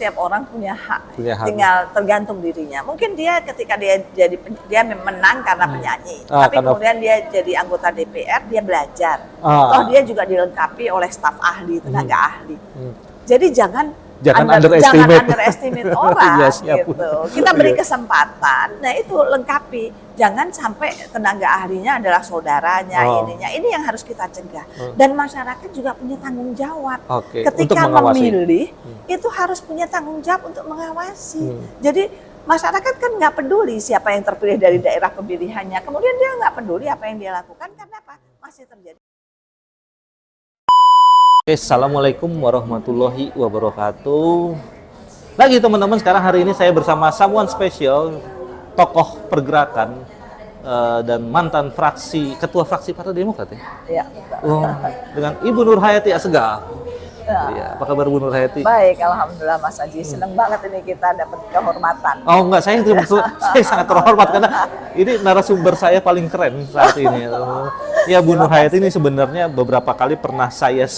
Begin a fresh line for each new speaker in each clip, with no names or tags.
Setiap orang punya hak,
tinggal
tergantung dirinya. Mungkin dia ketika dia menang karena penyanyi, tapi
karena...
kemudian dia jadi anggota DPR, dia belajar. Toh dia juga dilengkapi oleh staf ahli, tenaga ahli. Jadi jangan underestimate orang gitu. Kita beri kesempatan, nah itu lengkapi. Jangan sampai tenaga ahlinya adalah saudaranya, ininya. Ini yang harus kita cegah. Dan masyarakat juga punya tanggung jawab. Ketika memilih, itu harus punya tanggung jawab untuk mengawasi. Jadi masyarakat kan nggak peduli siapa yang terpilih dari daerah pemilihannya. Kemudian dia nggak peduli apa yang dia lakukan, karena apa? Masih terjadi.
Assalamualaikum warahmatullahi wabarakatuh. Lagi teman-teman, sekarang hari ini saya bersama someone special, tokoh pergerakan dan mantan ketua fraksi Partai Demokrat ya?
Iya.
Dengan Ibu Nur Hayati Assegaf. Ya, apa kabar Bu Nur Hayati?
Baik, alhamdulillah Mas Haji. Senang banget ini kita dapat kehormatan.
Oh enggak, saya sangat terhormat karena ini narasumber saya paling keren saat ini. Ya, Bu Nur Hayati ini sebenarnya beberapa kali pernah saya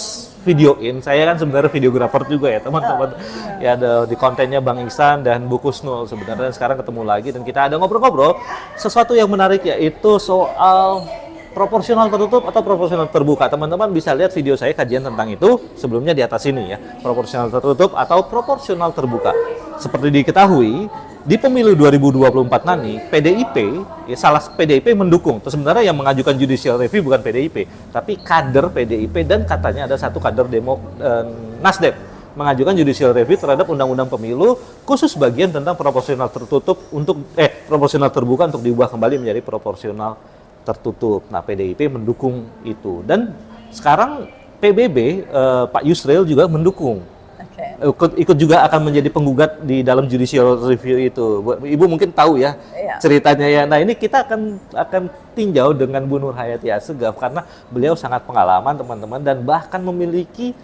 videoin. Saya kan sebenarnya videografer juga ya teman-teman. Ya ada di kontennya Bang Iksan dan Bu Kusnul sebenarnya. Sekarang ketemu lagi dan kita ada ngobrol-ngobrol sesuatu yang menarik, yaitu soal proporsional tertutup atau proporsional terbuka. Teman-teman bisa lihat video saya kajian tentang itu sebelumnya di atas ini ya. Proporsional tertutup atau proporsional terbuka. Seperti diketahui, di pemilu 2024 nanti PDIP, ya PDIP mendukung. Terus sebenarnya yang mengajukan judicial review bukan PDIP, tapi kader PDIP, dan katanya ada satu kader Nasdem mengajukan judicial review terhadap undang-undang pemilu khusus bagian tentang proporsional tertutup proporsional terbuka untuk diubah kembali menjadi proporsional tertutup. Nah, PDIP mendukung itu, dan sekarang PBB Pak Yusril juga mendukung. Ikut juga akan menjadi penggugat di dalam judicial review itu. Ibu mungkin tahu ya ceritanya ya. Nah, ini kita akan tinjau dengan Bu Nur Hayati Assegaf karena beliau sangat pengalaman teman-teman, dan bahkan memiliki,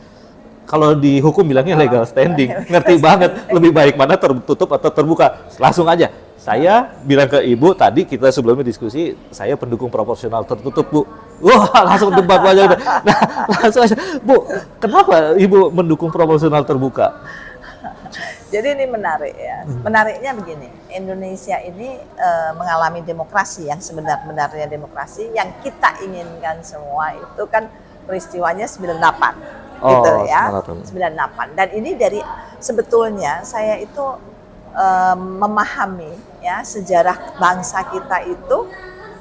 kalau di hukum bilangnya legal standing, ngerti banget lebih baik mana tertutup atau terbuka. Langsung aja, saya bilang ke Ibu tadi, kita sebelumnya diskusi, saya pendukung proporsional tertutup, Bu. Wah, langsung debat aja. Nah, langsung aja, Bu, kenapa Ibu mendukung proporsional terbuka?
Jadi ini menarik ya. Menariknya begini, Indonesia ini mengalami demokrasi yang sebenar-benarnya demokrasi yang kita inginkan semua. Itu kan peristiwanya 98. Gitu ya. 98. Dan ini dari sebetulnya saya itu memahami ya sejarah bangsa kita itu,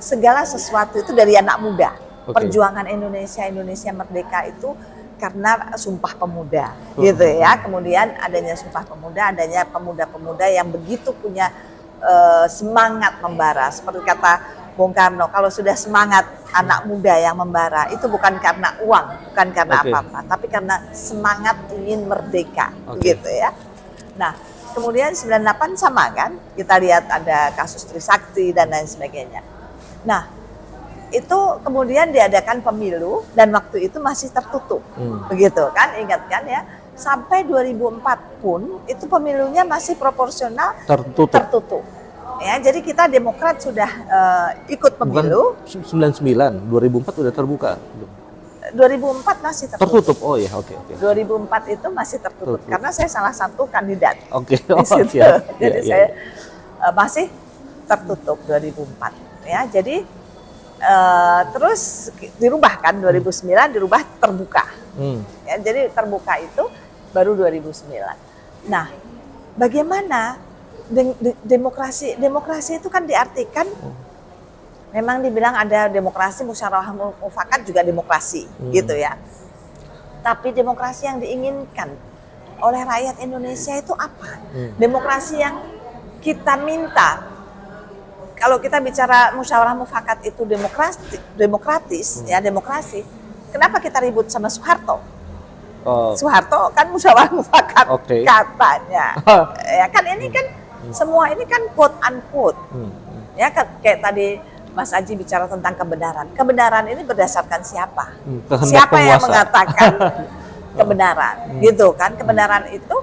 segala sesuatu itu dari anak muda. Perjuangan Indonesia merdeka itu karena Sumpah Pemuda gitu ya. Kemudian adanya Sumpah Pemuda, adanya pemuda-pemuda yang begitu punya semangat membara. Seperti kata Bung Karno, kalau sudah semangat anak muda yang membara, itu bukan karena uang, bukan karena apa-apa, tapi karena semangat ingin merdeka gitu ya. Nah, kemudian 98 sama kan, kita lihat ada kasus Trisakti dan lain sebagainya. Nah, itu kemudian diadakan pemilu dan waktu itu masih tertutup, begitu kan, ingat kan ya, sampai 2004 pun itu pemilunya masih proporsional tertutup. Ya, jadi kita Demokrat sudah ikut pemilu.
Bukan 99, 2004 udah terbuka.
2004 masih tertutup.
Oh ya, oke.
2004 itu masih tertutup karena saya salah satu kandidat. Jadi saya masih tertutup 2004 ya. Jadi terus dirubah kan 2009 dirubah terbuka. Ya, jadi terbuka itu baru 2009. Nah, bagaimana demokrasi itu kan diartikan memang dibilang ada demokrasi musyawarah mufakat juga demokrasi gitu ya. Tapi demokrasi yang diinginkan oleh rakyat Indonesia itu apa? Demokrasi yang kita minta. Kalau kita bicara musyawarah mufakat itu demokratis ya, demokrasi. Kenapa kita ribut sama Soeharto? Soeharto kan musyawarah mufakat katanya. Ya kan ini kan semua ini kan quote unquote. Ya kayak tadi Mas Aji bicara tentang kebenaran. Kebenaran ini berdasarkan siapa? Siapa yang mengatakan kebenaran? Gitu kan? Kebenaran itu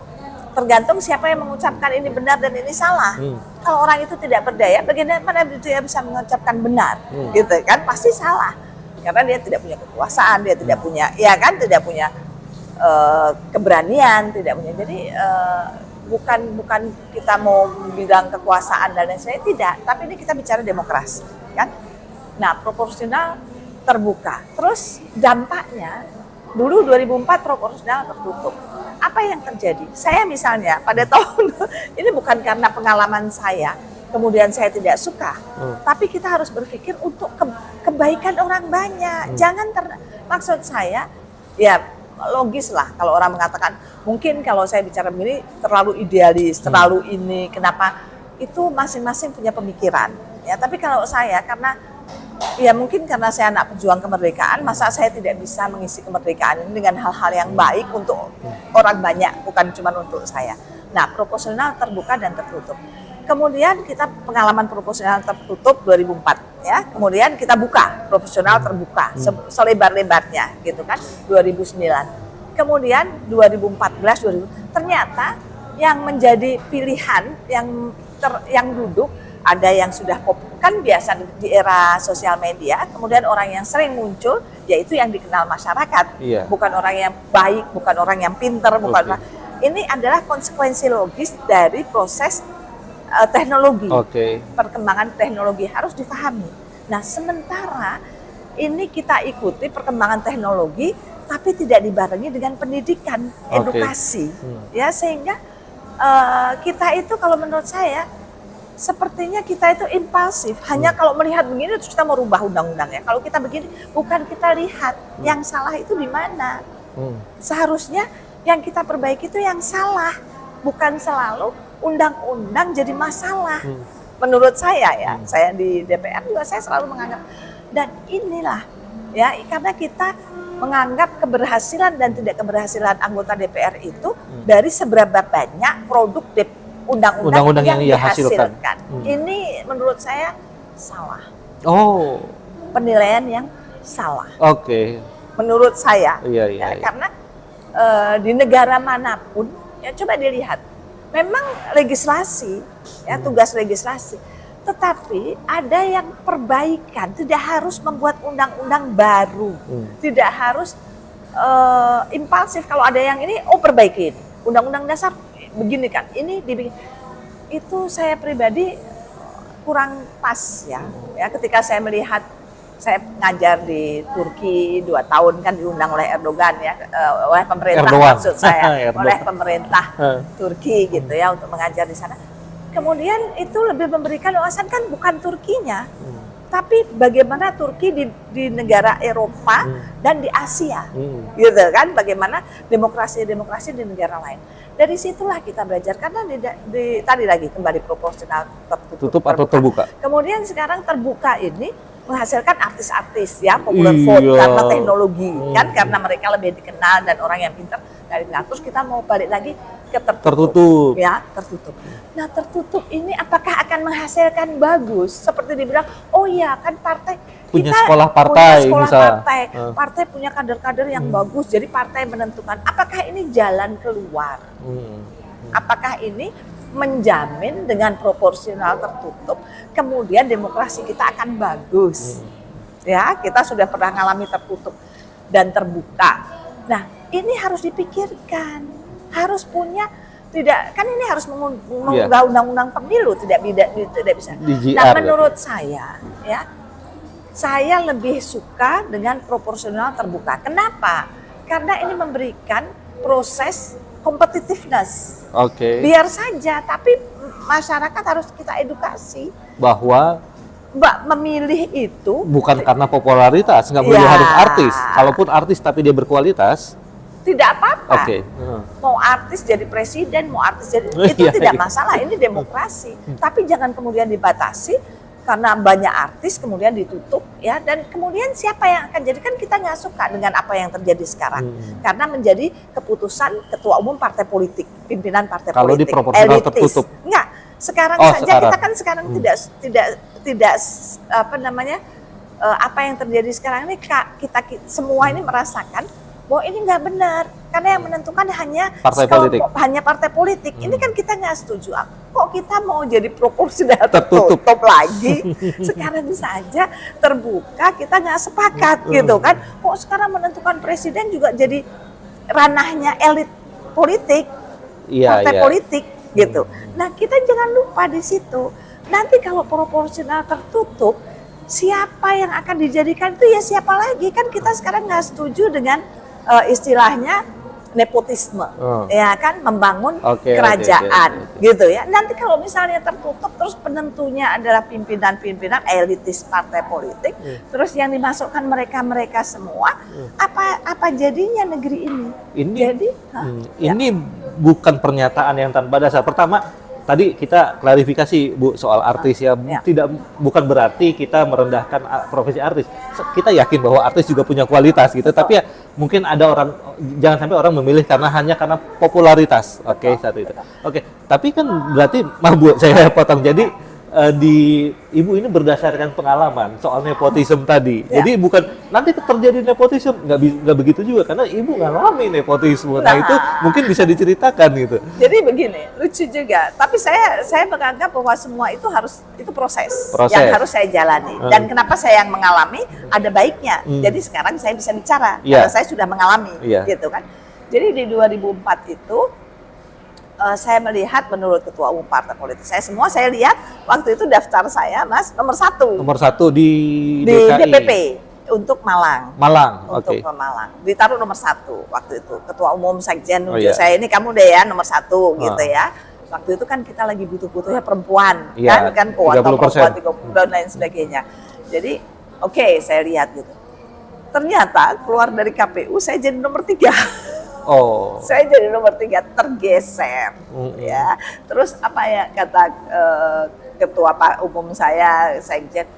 tergantung siapa yang mengucapkan ini benar dan ini salah. Kalau orang itu tidak berdaya, bagaimana dia bisa mengucapkan benar? Gitu kan? Pasti salah. Karena dia tidak punya kekuasaan, dia tidak punya, ya kan? Tidak punya keberanian, tidak punya. Jadi bukan kita mau bilang kekuasaan dan lain sebagainya, tidak, tapi ini kita bicara demokrasi, kan? Nah, proporsional terbuka. Terus dampaknya dulu 2004 proporsional tertutup. Apa yang terjadi? Saya misalnya pada tahun ini bukan karena pengalaman saya, kemudian saya tidak suka, tapi kita harus berpikir untuk kebaikan orang banyak. Jangan maksud saya ya logis lah kalau orang mengatakan mungkin kalau saya bicara begini terlalu idealis, terlalu ini, kenapa? Itu masing-masing punya pemikiran. Ya, tapi kalau saya karena ya mungkin karena saya anak pejuang kemerdekaan, masa saya tidak bisa mengisi kemerdekaan ini dengan hal-hal yang baik untuk orang banyak, bukan cuma untuk saya. Nah, proporsional terbuka dan tertutup. Kemudian kita pengalaman proporsional tertutup 2004 ya. Kemudian kita buka proporsional terbuka selebar-lebarnya gitu kan 2009. Kemudian 2014 ternyata yang menjadi pilihan yang duduk ada yang sudah kan biasa di era sosial media, kemudian orang yang sering muncul yaitu yang dikenal masyarakat. Bukan orang yang baik, bukan orang yang pintar, bukan ini adalah konsekuensi logis dari proses teknologi, perkembangan teknologi harus difahami. Nah, sementara ini kita ikuti perkembangan teknologi, tapi tidak dibarengi dengan pendidikan, edukasi, ya sehingga kita itu kalau menurut saya sepertinya kita itu impulsif. Hanya kalau melihat begini terus kita mau rubah undang-undangnya. Kalau kita begini, bukan kita lihat yang salah itu di mana. Seharusnya yang kita perbaiki itu yang salah, bukan selalu undang-undang jadi masalah. Menurut saya ya, saya di DPR juga saya selalu menganggap, dan inilah ya karena kita menganggap keberhasilan dan tidak keberhasilan anggota DPR itu dari seberapa banyak produk undang-undang yang dihasilkan. Ini menurut saya salah. Penilaian yang salah. Menurut saya. Karena di negara manapun ya coba dilihat. Memang legislasi, ya tugas legislasi, tetapi ada yang perbaikan, tidak harus membuat undang-undang baru, tidak harus impulsif. Kalau ada yang ini, perbaiki ini, undang-undang dasar begini kan, ini dibikin. Itu saya pribadi kurang pas ya. Ketika saya melihat, saya ngajar di Turki 2 tahun kan diundang oleh Erdogan ya, oleh pemerintah maksud saya, oleh pemerintah Turki gitu ya untuk mengajar di sana. Kemudian itu lebih memberikan wawasan kan bukan Turkinya, tapi bagaimana Turki di negara Eropa dan di Asia, gitu kan, bagaimana demokrasi di negara lain. Dari situlah kita belajar karena tadi lagi kembali proporsional tertutup atau terbuka. Kemudian sekarang terbuka ini menghasilkan artis-artis ya popular vote karena teknologi kan, karena mereka lebih dikenal dan orang yang pintar dari nah, terus kita mau balik lagi ke tertutup ya, tertutup. Nah, tertutup ini apakah akan menghasilkan bagus seperti dibilang kan partai
punya
kita
sekolah partai,
partai punya kader-kader yang bagus, jadi partai menentukan apakah ini jalan keluar, apakah ini menjamin dengan proporsional tertutup kemudian demokrasi kita akan bagus. Ya, kita sudah pernah mengalami tertutup dan terbuka. Nah, ini harus dipikirkan, harus punya tidak kan ini harus mengubah undang-undang pemilu, tidak bisa. Nah, menurut saya ya, saya lebih suka dengan proporsional terbuka. Kenapa? Karena ini memberikan proses competitiveness. Biar saja, tapi masyarakat harus kita edukasi
bahwa
memilih itu
bukan karena popularitas, nggak perlu harus artis. Kalaupun artis tapi dia berkualitas,
tidak apa-apa. Mau artis jadi presiden, mau artis jadi itu tidak masalah. Ini demokrasi. Tapi jangan kemudian dibatasi karena banyak artis kemudian ditutup ya, dan kemudian siapa yang akan jadi, kan kita nggak suka dengan apa yang terjadi sekarang karena menjadi keputusan ketua umum partai politik, pimpinan partai
kalau
politik,
di proporsional tertutup.
Enggak, sekarang saja kita kan sekarang tidak apa namanya apa yang terjadi sekarang ini kita semua ini merasakan bahwa ini nggak benar karena yang menentukan hanya partai politik. Ini kan kita nggak setuju. Kok kita mau jadi proporsional tertutup lagi? Sekarang saja terbuka kita nggak sepakat gitu kan? Kok sekarang menentukan presiden juga jadi ranahnya elit politik, partai politik? gitu. Nah kita jangan lupa di situ. Nanti kalau proporsional tertutup, siapa yang akan dijadikan itu ya siapa lagi? Kan kita sekarang nggak setuju dengan istilahnya nepotisme, ya kan, membangun kerajaan, gitu ya. Nanti kalau misalnya tertutup, terus penentunya adalah pimpinan-pimpinan elitis partai politik, terus yang dimasukkan mereka semua, apa jadinya negeri ini?
Ini bukan pernyataan yang tanpa dasar. Pertama, tadi kita klarifikasi Bu soal artis ya. Bukan berarti kita merendahkan profesi artis. Kita yakin bahwa artis juga punya kualitas gitu. Tapi ya mungkin ada orang, jangan sampai orang memilih karena popularitas. Satu itu. Tapi kan berarti, maaf Bu saya potong. Jadi di Ibu ini berdasarkan pengalaman soal nepotisme tadi. Jadi bukan nanti terjadi nepotisme, nggak begitu juga karena Ibu ngalami nepotisme. Nah itu mungkin bisa diceritakan gitu.
Jadi begini, lucu juga. Tapi saya menganggap bahwa semua itu proses yang harus saya jalani. Dan kenapa saya yang mengalami, ada baiknya. Jadi sekarang saya bisa bicara karena saya sudah mengalami, gitu kan. Jadi di 2004 itu saya melihat menurut ketua umum partai politik saya lihat waktu itu daftar saya Mas nomor satu di DPP untuk Malang, untuk Malang ditaruh nomor 1 waktu itu. Ketua umum sekjen saya, ini kamu deh ya nomor 1 gitu ya. Waktu itu kan kita lagi butuh-butuhnya perempuan, kan kuota perempuan 30 dan lain sebagainya. Jadi saya lihat gitu, ternyata keluar dari KPU saya jadi nomor 3. Saya jadi nomor 3, tergeser, ya. Terus apa ya kata ketua umum saya, sekjen,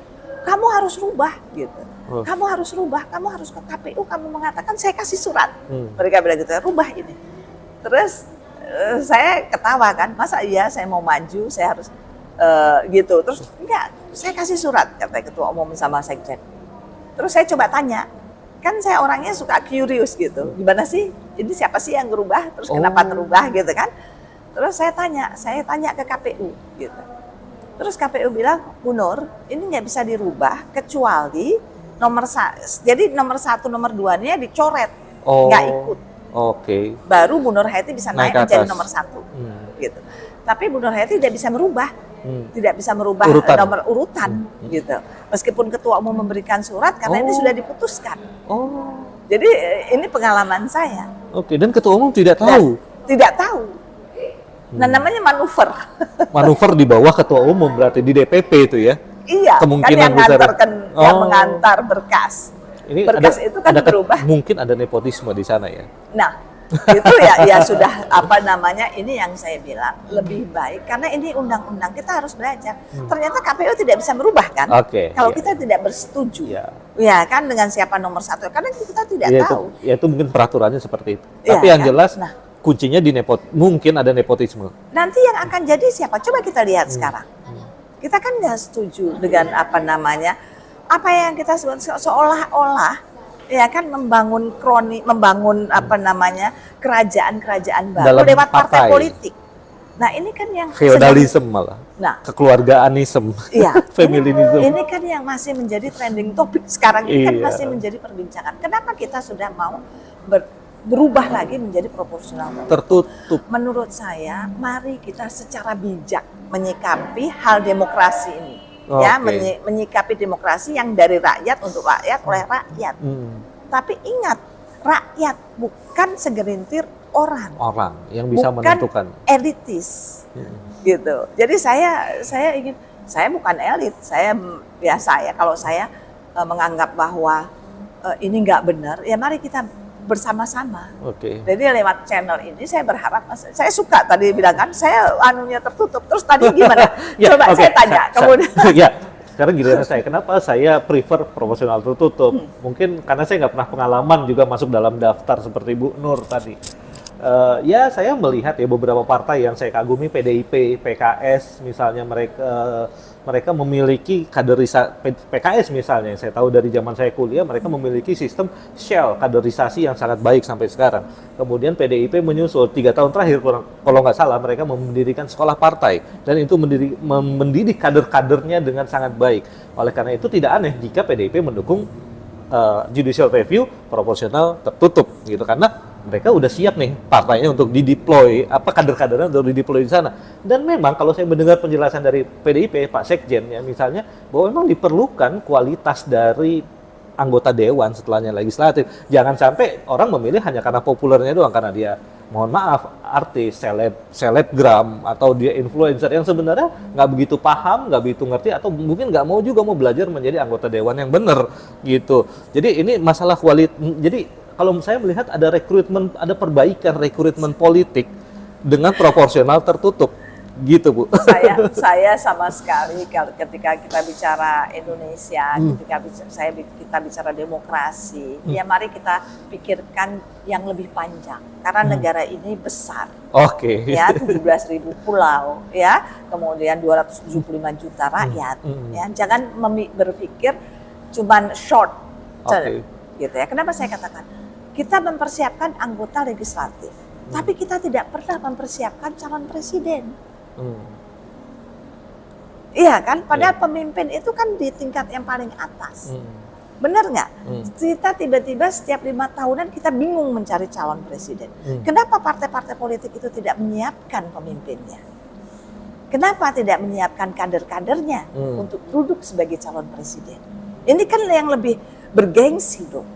kamu harus rubah gitu. Kamu harus rubah, kamu harus ke KPU, kamu mengatakan saya kasih surat. Mereka bilang gitu, rubah ini. Terus saya ketawa kan, masa iya saya mau maju, saya harus gitu. Terus enggak, saya kasih surat kata ketua umum sama sekjen. Terus saya coba tanya, kan saya orangnya suka curious gitu, gimana sih, ini siapa sih yang berubah, terus kenapa terubah gitu kan. Terus saya tanya ke KPU gitu. Terus KPU bilang, Bu Nur, ini nggak bisa dirubah kecuali jadi nomor 1, nomor 2-nya dicoret, nggak ikut. Baru Bu Nur Hayati bisa naik menjadi nomor 1 gitu. Tapi Bu Nur Hayati tidak bisa merubah. Tidak bisa merubah nomor urutan gitu. Meskipun ketua umum memberikan surat karena ini sudah diputuskan. Jadi ini pengalaman saya.
Dan ketua umum tidak tahu.
Tidak tahu. Nah namanya manuver.
Manuver di bawah ketua umum berarti di DPP itu ya.
Iya.
Kemungkinan
kan yang mengantar berkas.
Ini
berkas itu kan berubah.
Mungkin ada nepotisme di sana ya.
Nah itu ya sudah ini yang saya bilang lebih baik karena ini undang-undang, kita harus belajar. Ternyata KPU tidak bisa merubah kan kalau kita tidak bersetuju ya kan dengan siapa nomor 1 karena kita tidak tahu.
Itu mungkin peraturannya seperti itu. Tapi yang jelas kuncinya mungkin ada nepotisme.
Nanti yang akan jadi siapa? Coba kita lihat sekarang. Kita kan nggak setuju dengan apa yang kita sebut seolah-olah ya kan membangun kerajaan-kerajaan baru
dalam
lewat partai politik. Nah ini kan yang
feodalisme malah, kekeluargaanisme, feminisme.
Ini kan yang masih menjadi trending topik sekarang ini kan masih menjadi perbincangan. Kenapa kita sudah mau berubah lagi menjadi proporsional
tertutup?
Menurut saya, mari kita secara bijak menyikapi hal demokrasi ini. Menyikapi demokrasi yang dari rakyat untuk rakyat oleh rakyat. Tapi ingat, rakyat bukan segelintir orang
yang bisa menentukan.
Elitis, gitu. Jadi saya bukan elit, saya biasa ya. Kalau saya menganggap bahwa ini nggak benar, ya mari kita bersama-sama. Jadi lewat channel ini saya berharap, saya suka tadi bilang kan, saya anunya tertutup. Terus tadi gimana? Coba saya tanya. Kemudian.
Sekarang giliran saya, kenapa saya prefer proporsional tertutup? Mungkin karena saya nggak pernah pengalaman juga masuk dalam daftar seperti Bu Nur tadi. Saya melihat ya beberapa partai yang saya kagumi, PDIP, PKS misalnya, mereka memiliki PKS misalnya, saya tahu dari zaman saya kuliah mereka memiliki sistem shell kaderisasi yang sangat baik sampai sekarang. Kemudian PDIP menyusul 3 tahun terakhir kalau nggak salah mereka mendirikan sekolah partai dan itu mendidik kader-kadernya dengan sangat baik. Oleh karena itu tidak aneh jika PDIP mendukung judicial review proporsional tertutup gitu, karena mereka udah siap nih partainya untuk dideploy, apa kader-kadernya untuk dideploy di sana. Dan memang kalau saya mendengar penjelasan dari PDIP, Pak Sekjen ya misalnya, bahwa memang diperlukan kualitas dari anggota dewan setelahnya legislatif. Jangan sampai orang memilih hanya karena populernya doang, karena dia mohon maaf artis, selebgram atau dia influencer yang sebenarnya nggak begitu paham, nggak begitu ngerti, atau mungkin nggak mau juga mau belajar menjadi anggota dewan yang benar gitu. Jadi ini masalah kualitas. Jadi kalau saya melihat ada rekrutmen, ada perbaikan rekrutmen politik dengan proporsional tertutup, gitu Bu.
Saya sama sekali ketika kita bicara Indonesia, ketika kita bicara demokrasi, ya mari kita pikirkan yang lebih panjang, karena negara ini besar.
Oke.
Ya, 17.000 pulau, ya, kemudian 275 juta rakyat. Ya, jangan berpikir cuman short term, gitu ya. Kenapa saya katakan? Kita mempersiapkan anggota legislatif, tapi kita tidak pernah mempersiapkan calon presiden. Iya kan? Padahal pemimpin itu kan di tingkat yang paling atas. Benar nggak? Kita tiba-tiba setiap 5 tahunan kita bingung mencari calon presiden. Kenapa partai-partai politik itu tidak menyiapkan pemimpinnya? Kenapa tidak menyiapkan kader-kadernya untuk duduk sebagai calon presiden? Ini kan yang lebih bergengsi dong.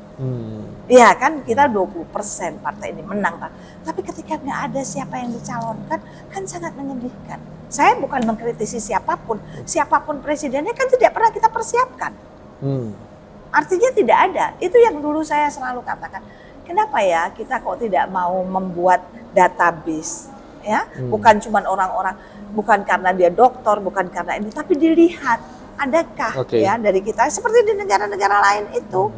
Iya kan, kita 20% partai ini menang, Pak. Tapi ketika nggak ada siapa yang dicalonkan, kan sangat menyedihkan. Saya bukan mengkritisi siapapun presidennya kan tidak pernah kita persiapkan. Artinya tidak ada. Itu yang dulu saya selalu katakan. Kenapa ya kita kok tidak mau membuat database, ya? Bukan cuma orang-orang, bukan karena dia dokter, bukan karena ini, tapi dilihat. Adakah ya dari kita seperti di negara-negara lain itu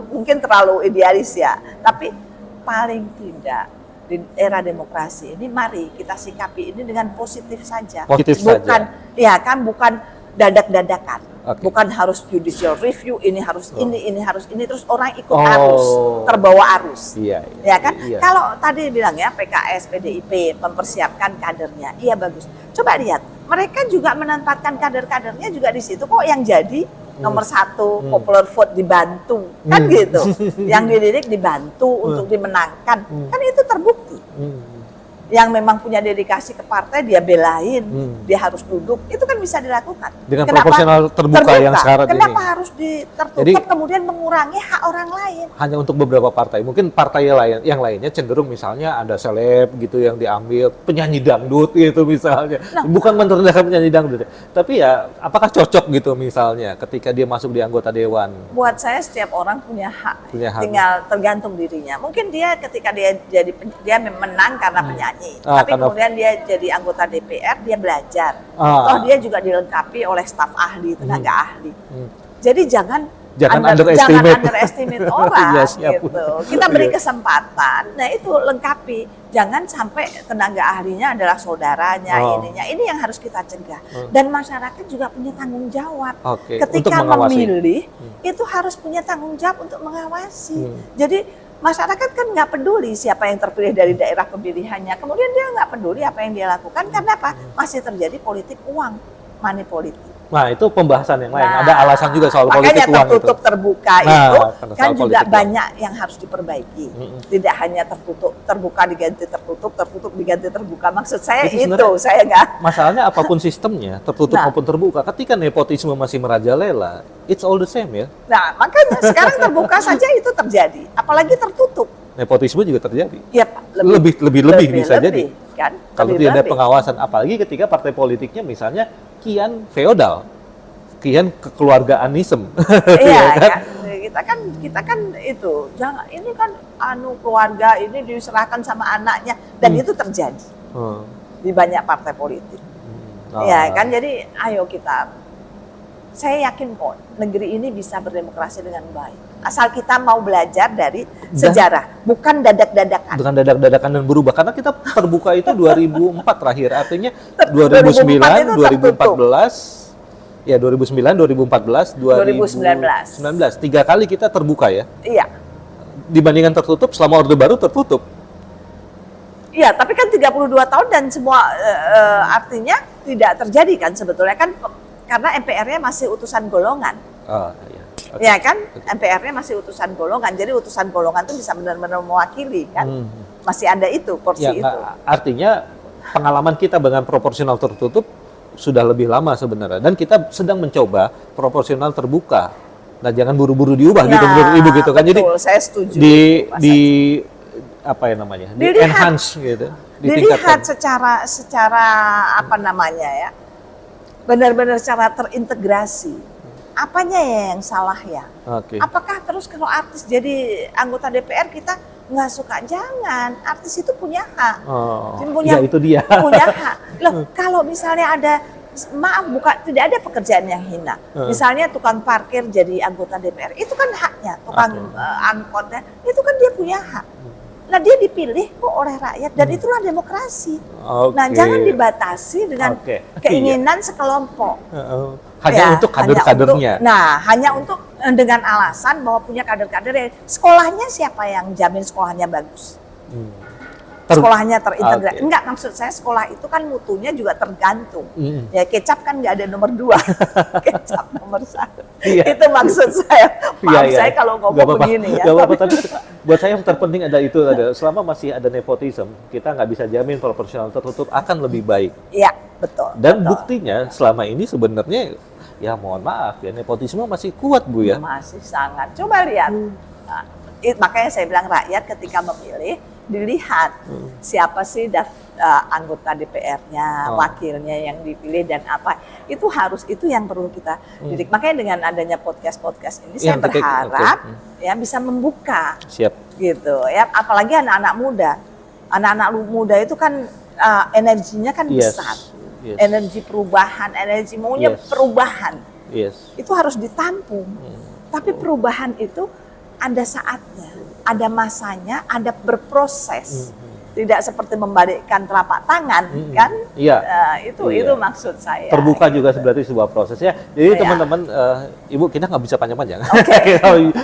mungkin terlalu idealis ya, tapi paling tidak di era demokrasi ini mari kita sikapi ini dengan positif saja. Bukan dadak-dadakan. Bukan harus judicial review, ini harus ini harus ini, terus orang ikut arus, terbawa arus. Ya kan? Kalau tadi bilang ya PKS, PDIP mempersiapkan kadernya, iya bagus. Coba lihat, mereka juga menempatkan kader-kadernya juga di situ kok, yang jadi nomor 1 popular vote dibantu, kan gitu. Yang dididik dibantu untuk dimenangkan, kan itu terbukti. Yang memang punya dedikasi ke partai dia belain, dia harus duduk, itu kan bisa dilakukan.
Dengan proporsional terbuka yang sekarang ini.
Kenapa harus tertutup kemudian mengurangi hak orang lain? Hanya
untuk beberapa partai, mungkin partai yang lainnya cenderung misalnya ada seleb gitu yang diambil, penyanyi dangdut gitu misalnya. Bukan merendahkan penyanyi dangdut, tapi ya apakah cocok gitu misalnya ketika dia masuk di anggota dewan?
Buat saya setiap orang punya hak. Tinggal tergantung dirinya. Mungkin dia ketika dia menang karena penyanyi. Tapi kemudian dia jadi anggota DPR, dia belajar. Toh dia juga dilengkapi oleh staf ahli, tenaga ahli. Jadi jangan underestimate orang gitu. Kita beri kesempatan. Nah itu lengkapi. Jangan sampai tenaga ahlinya adalah saudaranya, ininya. Ini yang harus kita cegah. Dan masyarakat juga punya tanggung jawab. Ketika memilih, itu harus punya tanggung jawab untuk mengawasi. Jadi masyarakat kan nggak peduli siapa yang terpilih dari daerah pemilihannya. Kemudian dia nggak peduli apa yang dia lakukan. Karena apa? Masih terjadi politik uang, money politik.
Nah itu pembahasan yang lain. Ada alasan juga soal politik uang itu.
Makanya tertutup terbuka itu kan juga banyak yang harus diperbaiki. Tidak hanya terbuka diganti tertutup diganti terbuka. Maksud saya itu saya nggak.
Masalahnya apapun sistemnya, tertutup maupun terbuka, ketika nepotisme masih merajalela, it's all the same ya.
Nah makanya sekarang terbuka saja itu terjadi, apalagi tertutup.
Nepotisme juga terjadi.
Iya Pak.
Lebih bisa jadi.
Kan?
Kalau tidak ada pengawasan, apalagi ketika partai politiknya misalnya kian feodal, kian kekeluargaanisme.
Iya kan? Kita kan itu jangan, ini kan keluarga ini diserahkan sama anaknya, dan itu terjadi di banyak partai politik. Ya kan, jadi ayo saya yakin kok negeri ini bisa berdemokrasi dengan baik. Asal kita mau belajar dari sejarah, bukan dadak-dadakan.
Bukan dadak-dadakan dan berubah. Karena kita terbuka itu 2004 terakhir. Artinya 2009, 2014, ya 2009, 2014, 2019. 3 kali kita terbuka ya?
Iya.
Dibandingkan tertutup, selama Orde Baru tertutup.
Iya, tapi kan 32 tahun dan semua artinya tidak terjadi kan sebetulnya kan. Karena MPR-nya masih utusan golongan.
Iya.
Ya kan, MPR-nya masih utusan golongan, jadi utusan golongan itu bisa benar-benar mewakili kan, masih ada itu porsi
Ya,
itu.
artinya pengalaman kita dengan proporsional tertutup sudah lebih lama sebenarnya, dan kita sedang mencoba proporsional terbuka. Nah, jangan buru-buru diubah gitu menurut Ibu gitu kan.
Betul,
Jadi
saya setuju.
di apa ya namanya? Di
Dilihat.
enhance gitu.
Dilihat secara apa namanya ya, benar-benar secara terintegrasi. Apanya ya yang salah ya?
Oke.
Apakah terus kalau artis jadi anggota DPR kita nggak suka? Jangan, artis itu punya hak.
Oh,
Punya,
ya itu dia.
punya hak. Loh, kalau misalnya ada, maaf, tidak ada pekerjaan yang hina. Misalnya tukang parkir jadi anggota DPR, itu kan haknya. Tukang angkotnya, itu kan dia punya hak. Nah, dia dipilih kok oleh rakyat, dan itulah demokrasi. Nah, jangan dibatasi dengan keinginan sekelompok.
Hanya untuk kader-kadernya.
Hanya untuk dengan alasan bahwa punya kader-kader. Sekolahnya siapa yang jamin sekolahnya bagus? Sekolahnya terintegrasi. Enggak, maksud saya sekolah itu kan mutunya juga tergantung. Ya, kecap kan nggak ada nomor 2. Kecap nomor 1. Itu maksud saya. Maaf saya kalau ngomong begini ya.
Gak apa-apa, tapi buat saya yang terpenting selama masih ada nepotisme, kita nggak bisa jamin proporsional tertutup akan lebih baik.
Iya, betul.
Dan buktinya selama ini sebenarnya, ya mohon maaf ya, nepotisme masih kuat Bu ya.
Masih sangat. Coba lihat. Nah, makanya saya bilang rakyat ketika memilih, dilihat siapa sih anggota DPR-nya, wakilnya yang dipilih dan apa. Itu yang perlu kita didik. Makanya dengan adanya podcast ini saya berharap ya bisa membuka.
Siap.
Gitu ya, apalagi anak-anak muda. Anak-anak muda itu kan energinya kan besar. Energi perubahan, energi maunya perubahan. Itu harus ditampung. Tapi perubahan itu ada saatnya, ada masanya, ada berproses. Tidak seperti membalikkan telapak tangan, kan?
Iya.
Itu maksud saya.
Terbuka juga sebenarnya sebuah proses ya. Jadi teman-teman, Ibu, kita nggak bisa panjang-panjang.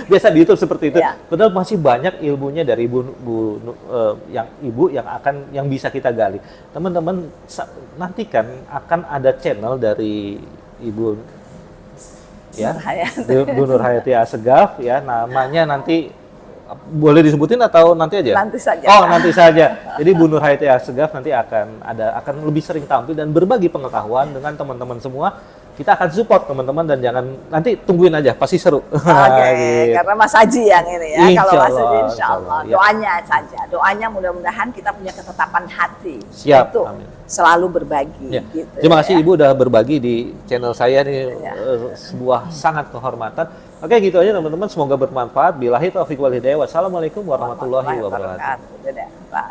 Biasa di YouTube seperti itu. Padahal masih banyak ilmunya dari Ibu yang bisa kita gali. Teman-teman nantikan akan ada channel dari Ibu ya, Bu Nur Hayati Assegaf ya, namanya nanti boleh disebutin atau nanti aja?
Nanti saja.
Oh, nanti saja. Jadi Bu Nur Hayati Assegaf nanti akan lebih sering tampil dan berbagi pengetahuan dengan teman-teman semua. Kita akan support teman-teman, dan jangan, nanti tungguin aja, pasti seru.
Gitu. Karena Mas Haji yang ini ya. Kalau Mas Haji insya Allah.
Ya.
Doanya saja. Doanya mudah-mudahan kita punya ketetapan hati.
Siap.
Itu
Amin.
selalu berbagi.
Ya.
Gitu,
Terima kasih Ibu udah berbagi di channel saya nih, sebuah sangat kehormatan. Oke, gitu aja teman-teman, semoga bermanfaat. Billahi taufiq wal hidayah. Wassalamualaikum warahmatullahi wabarakatuh.
Dadah, Pak.